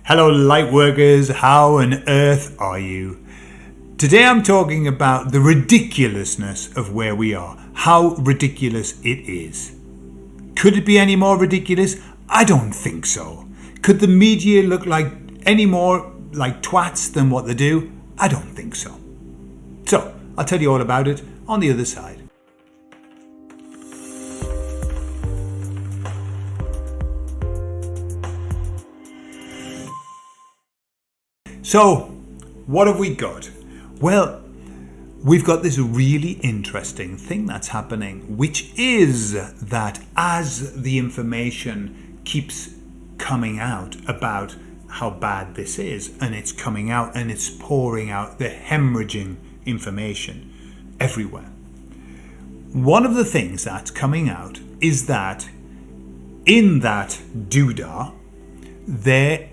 Hello, light workers. How on earth are you? Today I'm talking about the ridiculousness of where we are. How ridiculous it is. Could it be any more ridiculous? I don't think so. Could the media look like any more like twats than what they do? I don't think so. So, I'll tell you all about it on the other side. So, what have we got? Well, we've got this really interesting thing that's happening, which is that as the information keeps coming out about how bad this is, and it's coming out and it's pouring out, the hemorrhaging information everywhere. One of the things that's coming out is that in that doodah there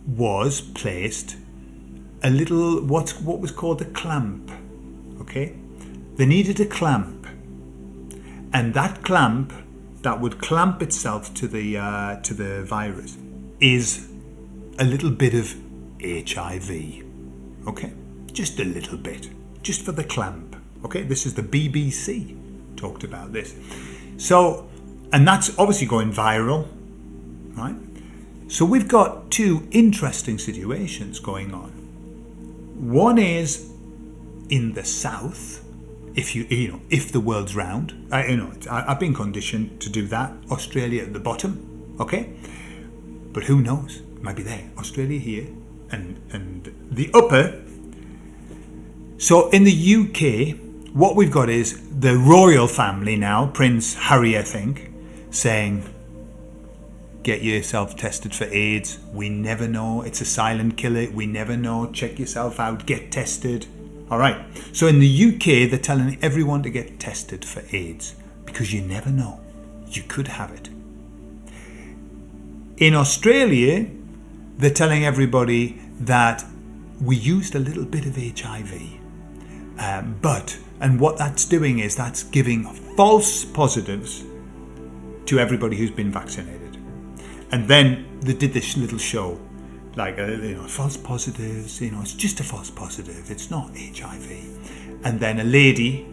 was placed a little what was called a clamp. Okay, they needed a clamp, and that clamp that would clamp itself to the virus is a little bit of HIV. Okay, just a little bit, just for the clamp. Okay, this is the BBC talked about this. So, and that's obviously going viral, right? So we've got two interesting situations going on. One is in the south. If the world's round, I've been conditioned to do that. Australia at the bottom, okay, but who knows? It might be there. Australia here, and the upper. So in the UK, what we've got is the royal family now, Prince Harry, I think, saying, get yourself tested for AIDS. We never know. It's a silent killer. We never know. Check yourself out. Get tested. All right. So in the UK, they're telling everyone to get tested for AIDS because you never know. You could have it. In Australia, they're telling everybody that we used a little bit of HIV. And what that's doing is that's giving false positives to everybody who's been vaccinated. And then they did this little show, like false positives. It's just a false positive. It's not HIV. And then a lady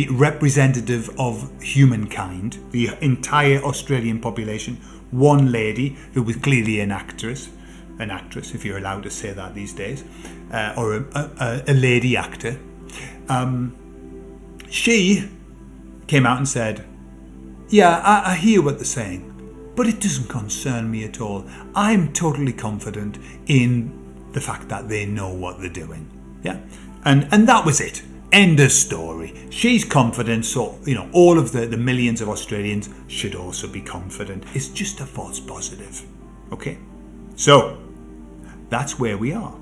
representative of humankind, the entire Australian population. One lady who was clearly an actress, if you're allowed to say that these days, or a lady actor. She came out and said, "Yeah, I hear what they're saying, but it doesn't concern me at all. I'm totally confident in the fact that they know what they're doing." Yeah, and that was it. End of story. She's confident, so all of the millions of Australians should also be confident. It's just a false positive. Okay, so that's where we are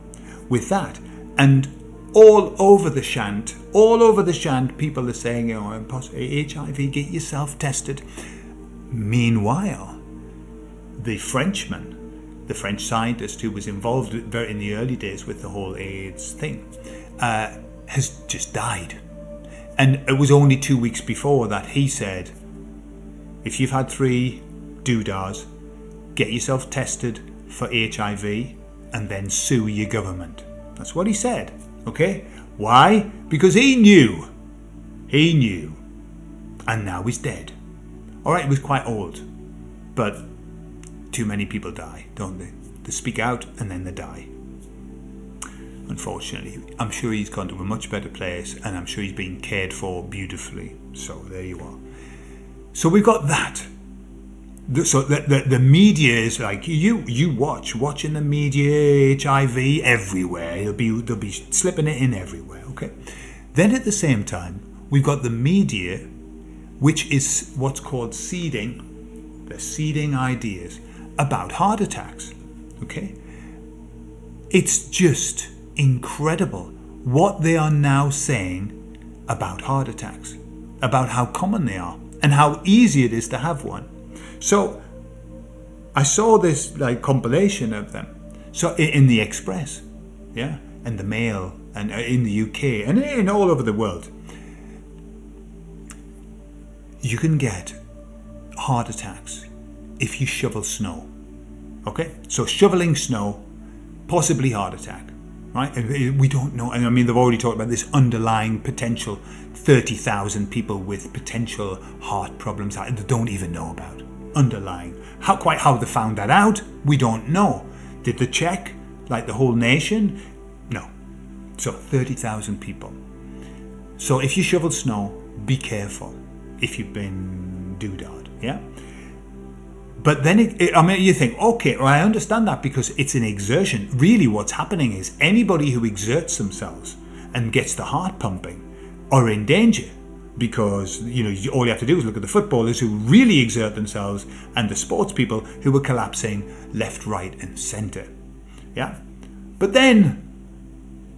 with that, and all over the shant, people are saying, HIV, get yourself tested. Meanwhile, the French scientist who was involved very in the early days with the whole AIDS thing, has just died. And it was only 2 weeks before that he said, if you've had 3 doodahs, get yourself tested for HIV and then sue your government. That's what he said. Okay? Why? Because he knew. And now he's dead. Alright, he was quite old, but too many people die, don't they? They speak out and then they die. Unfortunately, I'm sure he's gone to a much better place, and I'm sure he's being cared for beautifully. So there you are. So we've got that. So the media is like, you watching the media, HIV everywhere. They'll be slipping it in everywhere. Okay. Then at the same time, we've got the media, which is what's called seeding. They're seeding ideas about heart attacks. Okay. It's just incredible what they are now saying about heart attacks, about how common they are and how easy it is to have one. So I saw this compilation of them. So in the Express, yeah, and the Mail, and in the UK and in all over the world, you can get heart attacks if you shovel snow. Okay, so shoveling snow, possibly heart attack, right? We don't know. And I mean, they've already talked about this underlying potential 30,000 people with potential heart problems that they don't even know about. Underlying. How they found that out, we don't know. Did they check, like the whole nation? No. So 30,000 people. So if you shovel snow, be careful if you've been doodahed, yeah? But then you think, okay, well, I understand that because it's an exertion. Really what's happening is anybody who exerts themselves and gets the heart pumping are in danger, because all you have to do is look at the footballers who really exert themselves and the sports people who are collapsing left, right and centre. Yeah? But then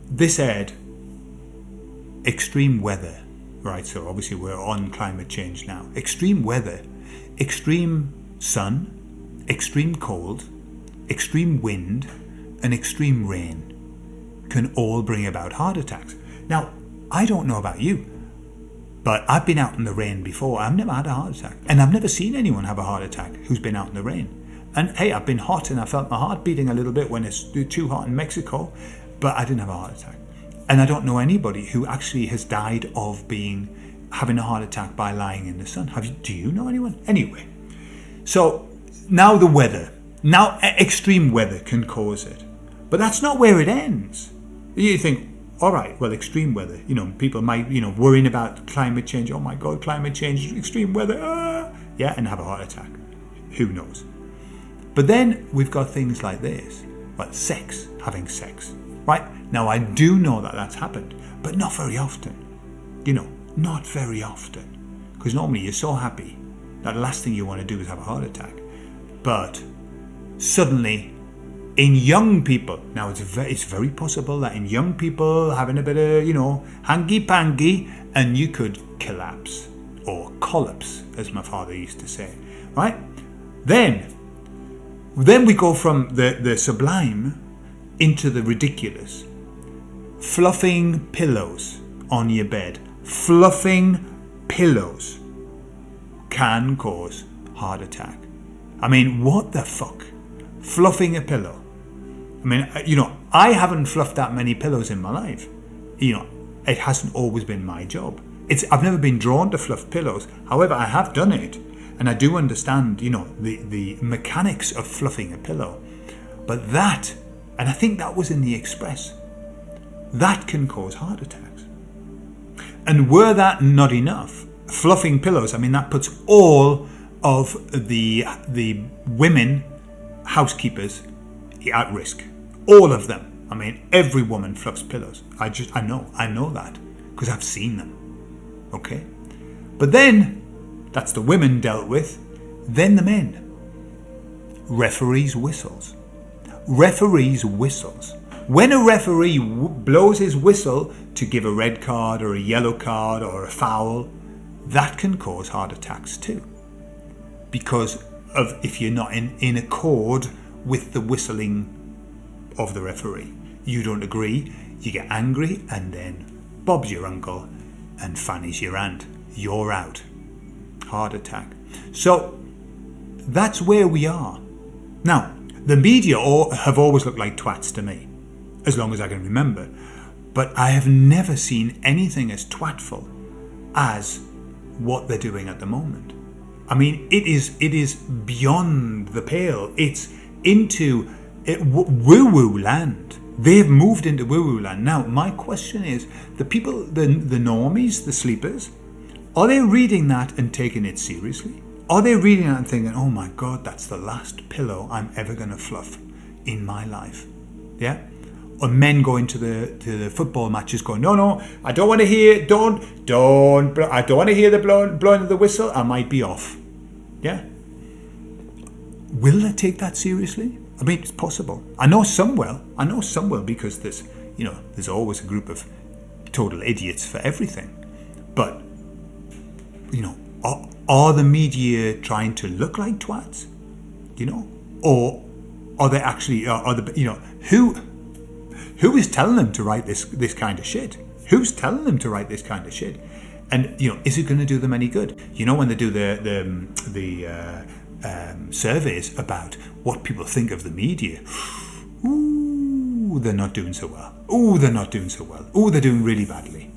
this aired extreme weather, right? So obviously we're on climate change now. Extreme weather, extreme sun, extreme cold, extreme wind and extreme rain can all bring about heart attacks. Now, I don't know about you, but I've been out in the rain before. I've never had a heart attack. And I've never seen anyone have a heart attack who's been out in the rain. And hey, I've been hot and I felt my heart beating a little bit when it's too hot in Mexico, but I didn't have a heart attack. And I don't know anybody who actually has died of having a heart attack by lying in the sun. Do you know anyone? Anyway, so now the weather. Now extreme weather can cause it. But that's not where it ends. You think, all right, well, extreme weather, people might, worrying about climate change. Oh my God, climate change, extreme weather, yeah, and have a heart attack. Who knows? But then we've got things like this, well, having sex, right? Now, I do know that that's happened, but not very often, not very often, because normally you're so happy that the last thing you want to do is have a heart attack. But suddenly, in young people, now it's very possible that in young people having a bit of, hanky-panky, and you could collapse or collapse, as my father used to say, right? Then we go from the sublime into the ridiculous. Fluffing pillows on your bed. Fluffing pillows can cause heart attack. I mean, what the fuck? Fluffing a pillow. I mean, I haven't fluffed that many pillows in my life. It hasn't always been my job. I've never been drawn to fluff pillows. However, I have done it. And I do understand, the mechanics of fluffing a pillow. But that, and I think that was in the Express, that can cause heart attacks. And were that not enough, fluffing pillows, I mean, that puts all of the women housekeepers at risk. All of them. I mean, every woman fluffs pillows. I know that because I've seen them. Okay? But then, that's the women dealt with. Then the men. Referees' whistles. Referees' whistles. When a referee blows his whistle to give a red card or a yellow card or a foul, that can cause heart attacks too. Because of if you're not in accord with the whistling of the referee. You don't agree, you get angry, and then Bob's your uncle and Fanny's your aunt. You're out. Heart attack. So that's where we are. Now, the media have always looked like twats to me, as long as I can remember. But I have never seen anything as twatful as what they're doing at the moment. I mean, it is beyond the pale. It's into woo-woo land. They've moved into woo-woo land. Now, my question is, the people, the normies, the sleepers, are they reading that and taking it seriously? Are they reading that and thinking, oh my God, that's the last pillow I'm ever going to fluff in my life? Yeah? Or men going to the football matches going, no, I don't want to hear, I don't want to hear the blowing of the whistle, I might be off. Yeah? Will they take that seriously? I mean, it's possible. I know some will because there's always a group of total idiots for everything. But, are the media trying to look like twats? Or are they actually, who is telling them to write this kind of shit? Who's telling them to write this kind of shit? And, is it going to do them any good? When they do the surveys about what people think of the media. Ooh, they're not doing so well. Ooh, they're not doing so well. Ooh, they're doing really badly.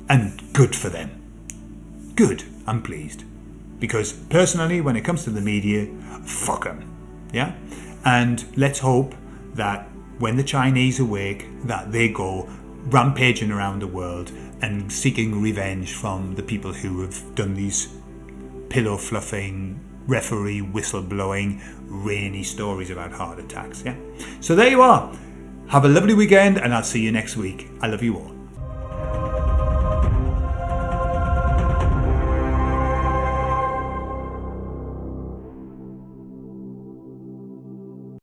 And good for them. Good. I'm pleased. Because personally, when it comes to the media, fuck them. Yeah? And let's hope that when the Chinese awake, that they go rampaging around the world and seeking revenge from the people who have done these pillow fluffing, referee whistleblowing, rainy stories about heart attacks. Yeah. So there you are. Have a lovely weekend, and I'll see you next week. I love you all.